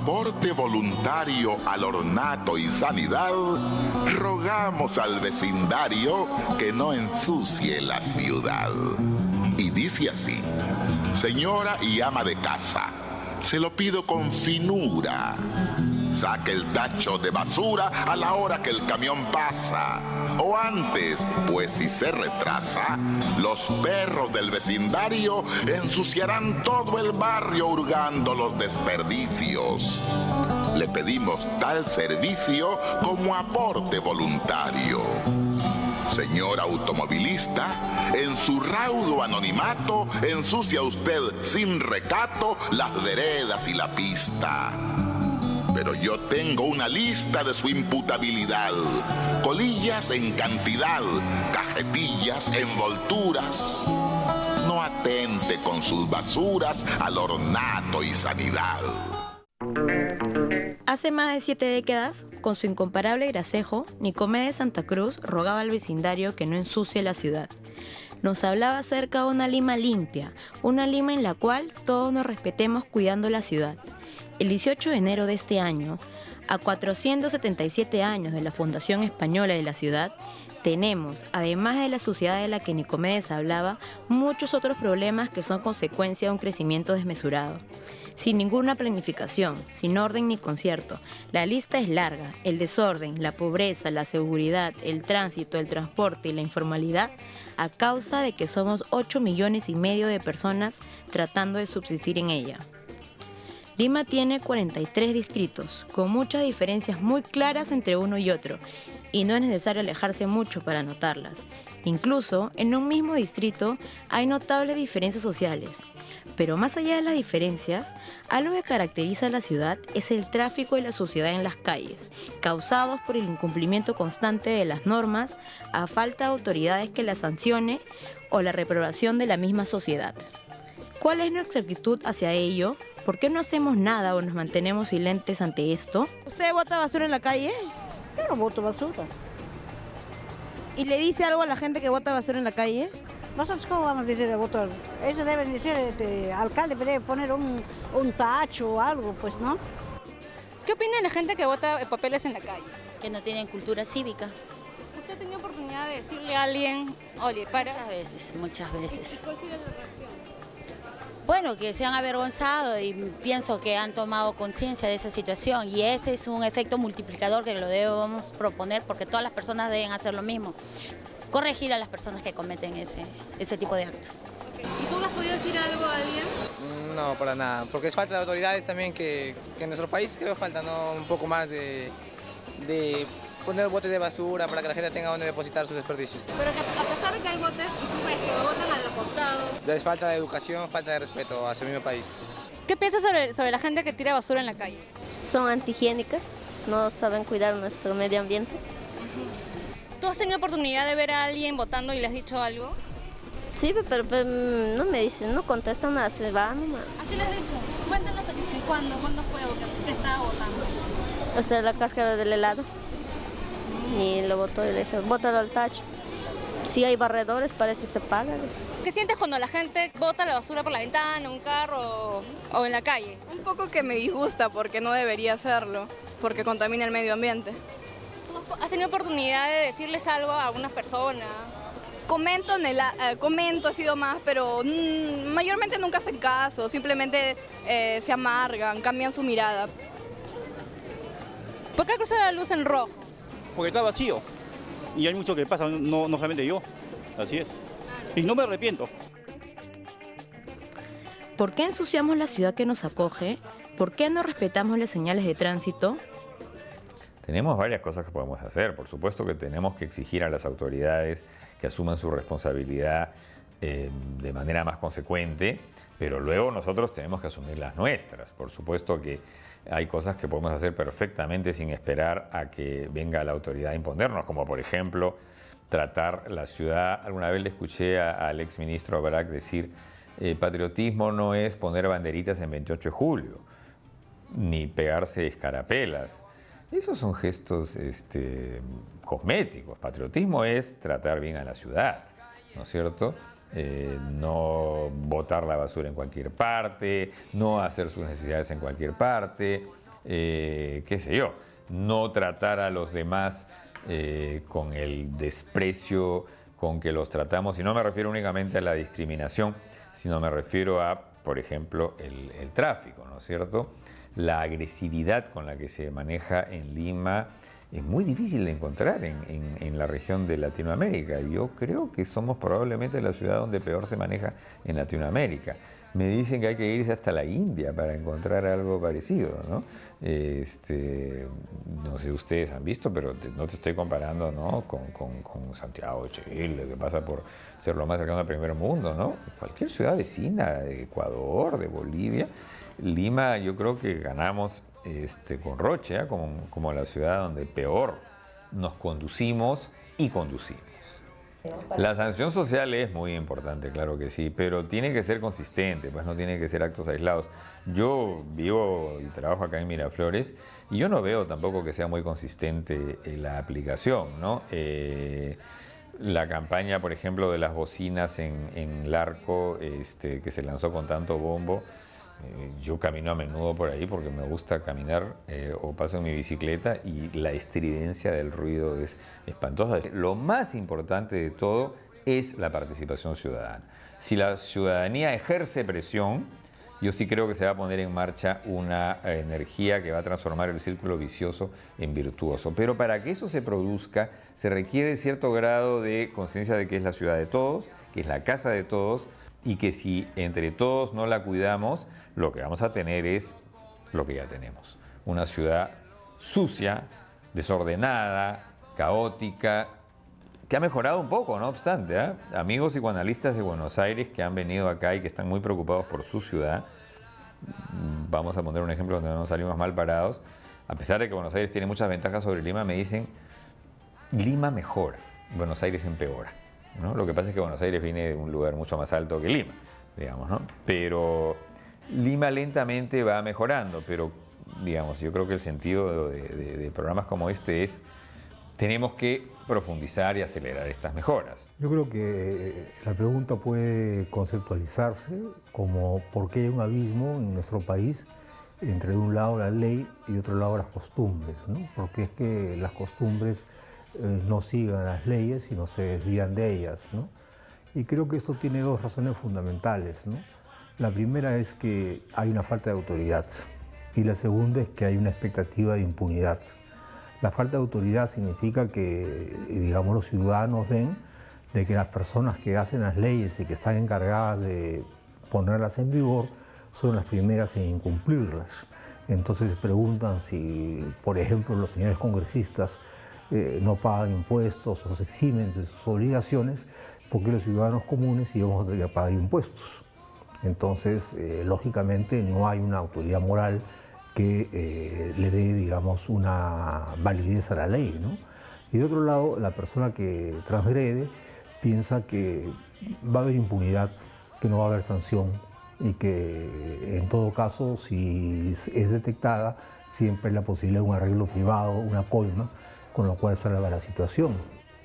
aporte voluntario al ornato y sanidad, rogamos al vecindario que no ensucie la ciudad. Y dice así: señora y ama de casa, se lo pido con finura. Saque el tacho de basura a la hora que el camión pasa. O antes, pues si se retrasa, los perros del vecindario ensuciarán todo el barrio hurgando los desperdicios. Le pedimos tal servicio como aporte voluntario. Señor automovilista, en su raudo anonimato ensucia usted sin recato las veredas y la pista. Pero yo tengo una lista de su imputabilidad: colillas en cantidad, cajetillas, envolturas. No atente con sus basuras al ornato y sanidad. Hace más de 7 décadas, con su incomparable gracejo, Nicomedes Santa Cruz rogaba al vecindario que no ensucie la ciudad. Nos hablaba acerca de una Lima limpia, una Lima en la cual todos nos respetemos cuidando la ciudad. El 18 de enero de este año, a 477 años de la fundación española de la ciudad, tenemos, además de la suciedad de la que Nicomedes hablaba, muchos otros problemas que son consecuencia de un crecimiento desmesurado. Sin ninguna planificación, sin orden ni concierto. La lista es larga: el desorden, la pobreza, la seguridad, el tránsito, el transporte y la informalidad, a causa de que somos 8,5 millones de personas tratando de subsistir en ella. Lima tiene 43 distritos, con muchas diferencias muy claras entre uno y otro, y no es necesario alejarse mucho para notarlas. Incluso, en un mismo distrito hay notables diferencias sociales. Pero más allá de las diferencias, algo que caracteriza a la ciudad es el tráfico y la suciedad en las calles, causados por el incumplimiento constante de las normas, a falta de autoridades que las sancione o la reprobación de la misma sociedad. ¿Cuál es nuestra actitud hacia ello? ¿Por qué no hacemos nada o nos mantenemos silentes ante esto? ¿Usted bota basura en la calle? Yo no boto basura. ¿Y le dice algo a la gente que bota basura en la calle? ¿Nosotros cómo vamos a decir de votar? Eso deben decir, el alcalde debe poner un tacho o algo, pues, ¿no? ¿Qué opina de la gente que bota papeles en la calle? Que no tienen cultura cívica. ¿Usted ha tenido oportunidad de decirle a alguien, oye, para? Muchas veces. ¿Cuál sería la reacción? Bueno, que se han avergonzado y pienso que han tomado conciencia de esa situación, y ese es un efecto multiplicador que lo debemos proponer, porque todas las personas deben hacer lo mismo, corregir a las personas que cometen ese tipo de actos. Okay. ¿Y tú le has podido decir algo a alguien? No, para nada, porque es falta de autoridades también que en nuestro país creo falta, ¿no? Un poco más de poner botes de basura para que la gente tenga donde depositar sus desperdicios. Pero que a pesar de que hay botes y tú ves que botan a los costados. Es falta de educación, falta de respeto hacia el mismo país. ¿Qué piensas sobre la gente que tira basura en la calle? Son antihigiénicas, no saben cuidar nuestro medio ambiente. ¿Tú has tenido oportunidad de ver a alguien botando y le has dicho algo? Sí, pero no me dicen, no contestan nada, se van nomás. ¿Así le has dicho? Cuéntanos cuándo fue o qué estaba botando. Hasta la cáscara del helado. Y lo botó y le dije, bótalo al tacho. Si hay barredores, para eso se pagan. ¿Qué sientes cuando la gente bota la basura por la ventana, en un carro o en la calle? Un poco que me disgusta porque no debería hacerlo, porque contamina el medio ambiente. ¿Tú has tenido oportunidad de decirles algo a algunas personas? Comento, ha sido más, pero mayormente nunca hacen caso, simplemente se amargan, cambian su mirada. ¿Por qué cruza la luz en rojo? Porque está vacío y hay mucho que pasa, no solamente yo, así es. Y no me arrepiento. ¿Por qué ensuciamos la ciudad que nos acoge? ¿Por qué no respetamos las señales de tránsito? Tenemos varias cosas que podemos hacer. Por supuesto que tenemos que exigir a las autoridades que asuman su responsabilidad de manera más consecuente, pero luego nosotros tenemos que asumir las nuestras. Por supuesto que hay cosas que podemos hacer perfectamente sin esperar a que venga la autoridad a imponernos, como por ejemplo tratar la ciudad. Alguna vez le escuché al exministro Barak decir, patriotismo no es poner banderitas en 28 de julio, ni pegarse escarapelas. Esos son gestos cosméticos. Patriotismo es tratar bien a la ciudad, ¿no es cierto? No botar la basura en cualquier parte, no hacer sus necesidades en cualquier parte, qué sé yo, no tratar a los demás con el desprecio con que los tratamos, y no me refiero únicamente a la discriminación, sino me refiero a, por ejemplo, el tráfico, ¿no es cierto? La agresividad con la que se maneja en Lima es muy difícil de encontrar en la región de Latinoamérica. Yo creo que somos probablemente la ciudad donde peor se maneja en Latinoamérica. Me dicen que hay que irse hasta la India para encontrar algo parecido, ¿no? No sé, ustedes han visto, pero no te estoy comparando, ¿no?, con Santiago de Chile, que pasa por ser lo más cercano al primer mundo, ¿no? Cualquier ciudad vecina de Ecuador, de Bolivia. Lima, yo creo que ganamos con Roche, ¿eh?, como la ciudad donde peor nos conducimos y conducimos. La sanción social es muy importante, claro que sí, pero tiene que ser consistente, pues no tiene que ser actos aislados. Yo vivo y trabajo acá en Miraflores y yo no veo tampoco que sea muy consistente la aplicación, ¿no? La campaña, por ejemplo, de las bocinas en Larco, que se lanzó con tanto bombo, yo camino a menudo por ahí porque me gusta caminar o paso en mi bicicleta y la estridencia del ruido es espantosa. Lo más importante de todo es la participación ciudadana. Si la ciudadanía ejerce presión, yo sí creo que se va a poner en marcha una energía que va a transformar el círculo vicioso en virtuoso. Pero para que eso se produzca, se requiere cierto grado de conciencia de que es la ciudad de todos, que es la casa de todos, y que si entre todos no la cuidamos, lo que vamos a tener es lo que ya tenemos. Una ciudad sucia, desordenada, caótica, que ha mejorado un poco, no obstante, ¿eh? Amigos psicoanalistas de Buenos Aires que han venido acá y que están muy preocupados por su ciudad, vamos a poner un ejemplo donde no nos salimos mal parados, a pesar de que Buenos Aires tiene muchas ventajas sobre Lima, me dicen, Lima mejora, Buenos Aires empeora, ¿no? Lo que pasa es que Buenos Aires viene de un lugar mucho más alto que Lima, digamos, ¿no? Pero Lima lentamente va mejorando, pero digamos, yo creo que el sentido de programas como este es, tenemos que profundizar y acelerar estas mejoras. Yo creo que la pregunta puede conceptualizarse como por qué hay un abismo en nuestro país entre de un lado la ley y de otro lado las costumbres, ¿no? Porque es que las costumbres no sigan las leyes, sino se desvían de ellas, ¿no? Y creo que esto tiene dos razones fundamentales, ¿no? La primera es que hay una falta de autoridad y la segunda es que hay una expectativa de impunidad. La falta de autoridad significa que, digamos, los ciudadanos ven de que las personas que hacen las leyes y que están encargadas de ponerlas en vigor son las primeras en incumplirlas. Entonces se preguntan si, por ejemplo, los señores congresistas no pagan impuestos o se eximen de sus obligaciones, porque los ciudadanos comunes sí vamos a tener que pagar impuestos. Entonces, lógicamente, no hay una autoridad moral que le dé, digamos, una validez a la ley, ¿no? Y de otro lado, la persona que transgrede piensa que va a haber impunidad, que no va a haber sanción y que, en todo caso, si es detectada, siempre hay la posibilidad de un arreglo privado, una coima, con lo cual salva la situación.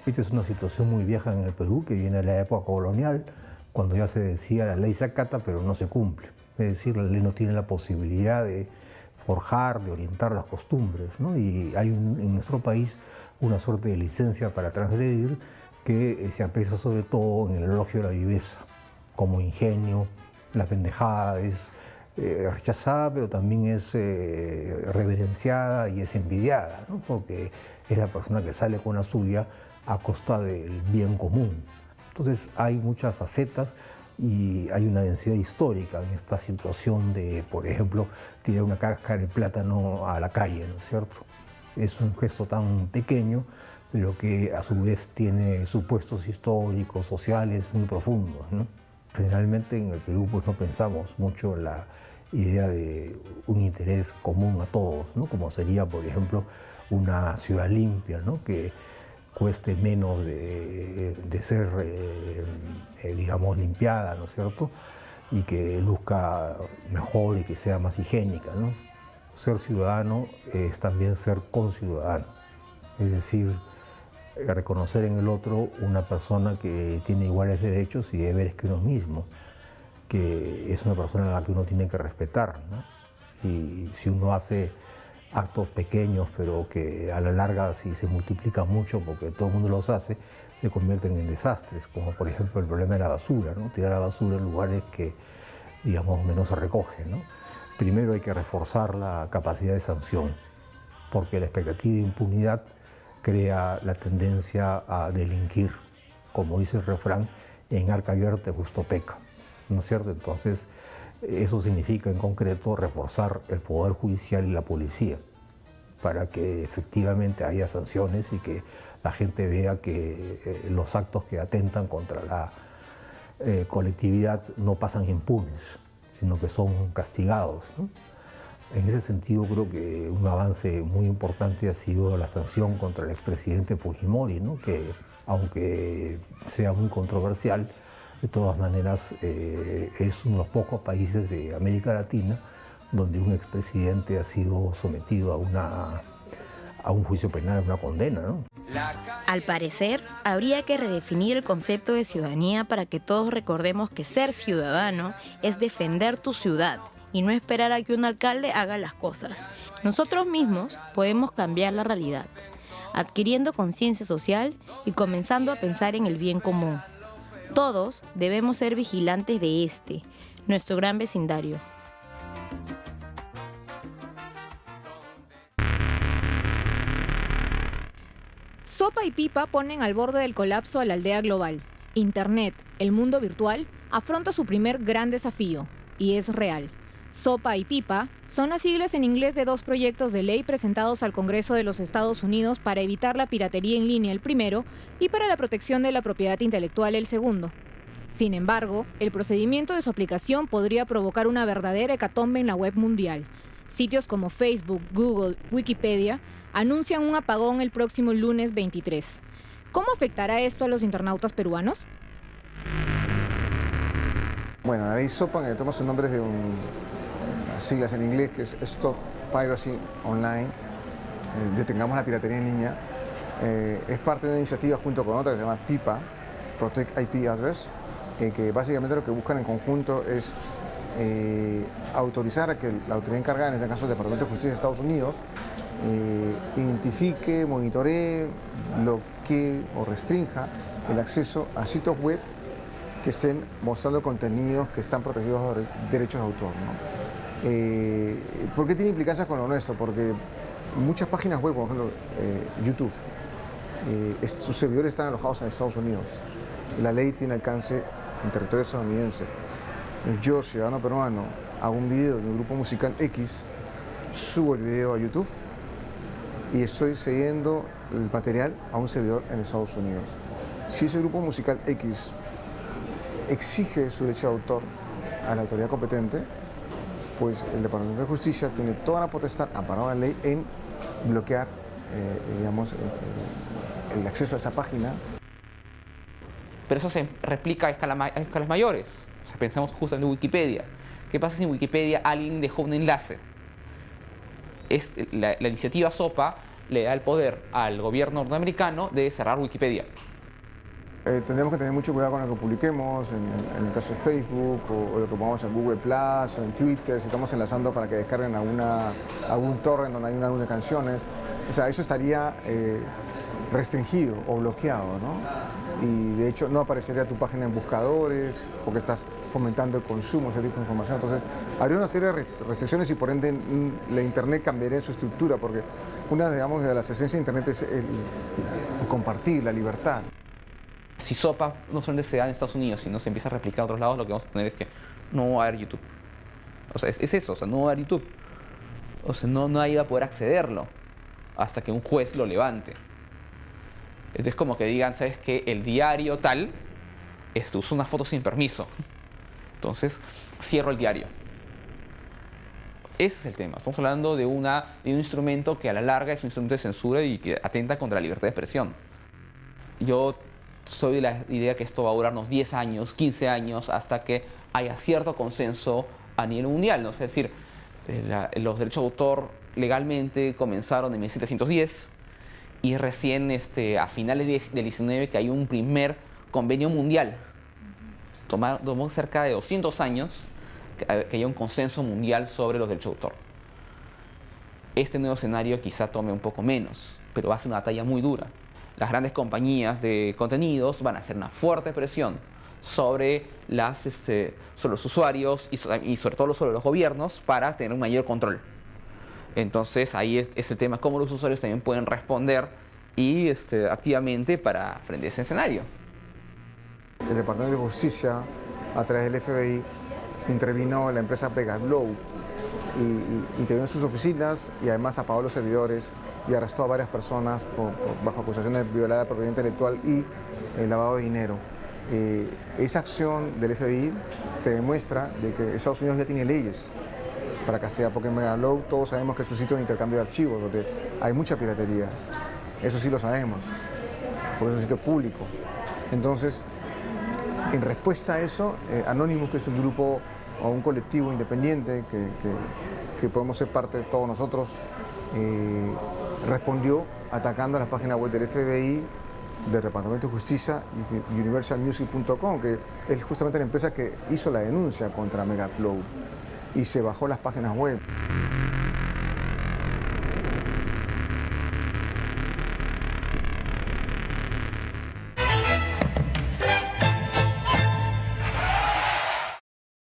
Esta es una situación muy vieja en el Perú, que viene de la época colonial, cuando ya se decía la ley se acata, pero no se cumple. Es decir, la ley no tiene la posibilidad de forjar, de orientar las costumbres, ¿no? Y hay en nuestro país una suerte de licencia para transgredir que se aprecia sobre todo en el elogio de la viveza, como ingenio. La pendejada es rechazada, pero también es reverenciada y es envidiada, ¿no? Porque es la persona que sale con la suya a costa del bien común. Entonces hay muchas facetas y hay una densidad histórica en esta situación de, por ejemplo, tirar una cáscara de plátano a la calle, ¿no es cierto? Es un gesto tan pequeño, pero que a su vez tiene supuestos históricos, sociales muy profundos, ¿no? Generalmente en el Perú pues no pensamos mucho en la idea de un interés común a todos, ¿no? Como sería, por ejemplo, una ciudad limpia, ¿no? Que cueste menos de ser, digamos, limpiada, ¿no es cierto? Y que luzca mejor y que sea más higiénica, ¿no? Ser ciudadano es también ser conciudadano, es decir, reconocer en el otro una persona que tiene iguales derechos y deberes que uno mismo, que es una persona a la que uno tiene que respetar, ¿no? Y si uno hace actos pequeños, pero que a la larga, si se multiplican mucho, porque todo el mundo los hace, se convierten en desastres, como por ejemplo el problema de la basura, ¿no? Tirar la basura en lugares que, digamos, menos se recogen, ¿no? Primero hay que reforzar la capacidad de sanción, porque la expectativa de impunidad crea la tendencia a delinquir. Como dice el refrán, en arca abierta justo peca, ¿no es cierto? Entonces, eso significa en concreto reforzar el Poder Judicial y la policía para que efectivamente haya sanciones y que la gente vea que los actos que atentan contra la colectividad no pasan impunes, sino que son castigados, ¿no? En ese sentido creo que un avance muy importante ha sido la sanción contra el expresidente Fujimori, ¿no? Que aunque sea muy controversial, de todas maneras es uno de los pocos países de América Latina donde un expresidente ha sido sometido a un juicio penal, a una condena, ¿no? Al parecer, habría que redefinir el concepto de ciudadanía para que todos recordemos que ser ciudadano es defender tu ciudad y no esperar a que un alcalde haga las cosas. Nosotros mismos podemos cambiar la realidad, adquiriendo conciencia social y comenzando a pensar en el bien común. Todos debemos ser vigilantes de nuestro gran vecindario. Sopa y Pipa ponen al borde del colapso a la aldea global. Internet, el mundo virtual, afronta su primer gran desafío, y es real. Sopa y Pipa son las siglas en inglés de dos proyectos de ley presentados al Congreso de los Estados Unidos para evitar la piratería en línea el primero y para la protección de la propiedad intelectual el segundo. Sin embargo, el procedimiento de su aplicación podría provocar una verdadera hecatombe en la web mundial. Sitios como Facebook, Google, Wikipedia anuncian un apagón el próximo lunes 23. ¿Cómo afectará esto a los internautas peruanos? Bueno, la ley SOPA, que toma sus nombres de unas siglas en inglés, que es Stop Piracy Online, detengamos la piratería en línea, es parte de una iniciativa junto con otra que se llama PIPA, Protect IP Address, que básicamente lo que buscan en conjunto es autorizar a que la autoridad encargada, en este caso el Departamento de Justicia de Estados Unidos, identifique, monitoree, bloquee o restrinja el acceso a sitios web que estén mostrando contenidos que están protegidos por derechos de autor, ¿no? ¿Por qué tiene implicancias con lo nuestro? Porque muchas páginas web, por ejemplo YouTube, sus servidores están alojados en Estados Unidos. La ley tiene alcance en territorio estadounidense. Yo, ciudadano peruano, hago un video de mi grupo musical X, subo el video a YouTube y estoy cediendo el material a un servidor en Estados Unidos. Si ese grupo musical X exige su derecho de autor a la autoridad competente, pues el Departamento de Justicia tiene toda la potestad, amparado en la ley, en bloquear digamos, el acceso a esa página. Pero eso se replica a escalas mayores. O sea, pensemos justamente en Wikipedia. ¿Qué pasa si en Wikipedia alguien dejó un enlace? La iniciativa SOPA le da el poder al gobierno norteamericano de cerrar Wikipedia. Tendremos que tener mucho cuidado con lo que publiquemos, en el caso de Facebook, o lo que pongamos en Google Plus, o en Twitter, si estamos enlazando para que descarguen algún torrent donde hay un álbum de canciones. O sea, eso estaría restringido o bloqueado, ¿no? Y de hecho no aparecería tu página en buscadores porque estás fomentando el consumo, ese tipo de información. Entonces, habría una serie de restricciones y por ende la Internet cambiaría en su estructura, porque una, digamos, de las esencias de Internet es el compartir, la libertad. Si SOPA no solamente se da en Estados Unidos, sino se empieza a replicar en otros lados, lo que vamos a tener es que no va a haber YouTube. O sea, es eso, o sea, no va a haber YouTube. O sea, no nadie va a poder accederlo hasta que un juez lo levante. Entonces, como que digan, ¿sabes qué? El diario tal usa una foto sin permiso. Entonces, cierro el diario. Ese es el tema. Estamos hablando de un instrumento que a la larga es un instrumento de censura y que atenta contra la libertad de expresión. Yo soy de la idea que esto va a durarnos 10 años, 15 años, hasta que haya cierto consenso a nivel mundial, ¿no? Es decir, los derechos de autor legalmente comenzaron en 1710 y recién a finales del 19 que hay un primer convenio mundial. Tomó cerca de 200 años que haya un consenso mundial sobre los derechos de autor. Este nuevo escenario quizá tome un poco menos, pero va a ser una batalla muy dura. Las grandes compañías de contenidos van a hacer una fuerte presión sobre los usuarios y sobre todo sobre los gobiernos para tener un mayor control. Entonces ahí es el tema, cómo los usuarios también pueden responder y activamente frente a ese escenario. El Departamento de Justicia, a través del FBI, intervino en la empresa Megaglow y intervino en sus oficinas y además apagó los servidores y arrestó a varias personas bajo acusaciones de violar la propiedad intelectual y lavado de dinero. Esa acción del FBI te demuestra de que Estados Unidos ya tiene leyes para castigar, porque en Megaglow todos sabemos que es un sitio de intercambio de archivos, donde hay mucha piratería. Eso sí lo sabemos, porque es un sitio público. Entonces, en respuesta a eso, Anonymous, que es un grupo o un colectivo independiente que podemos ser parte de todos nosotros, respondió atacando a la página web del FBI, del Departamento de Justicia, universalmusic.com, que es justamente la empresa que hizo la denuncia contra Megaglow, y se bajó las páginas web.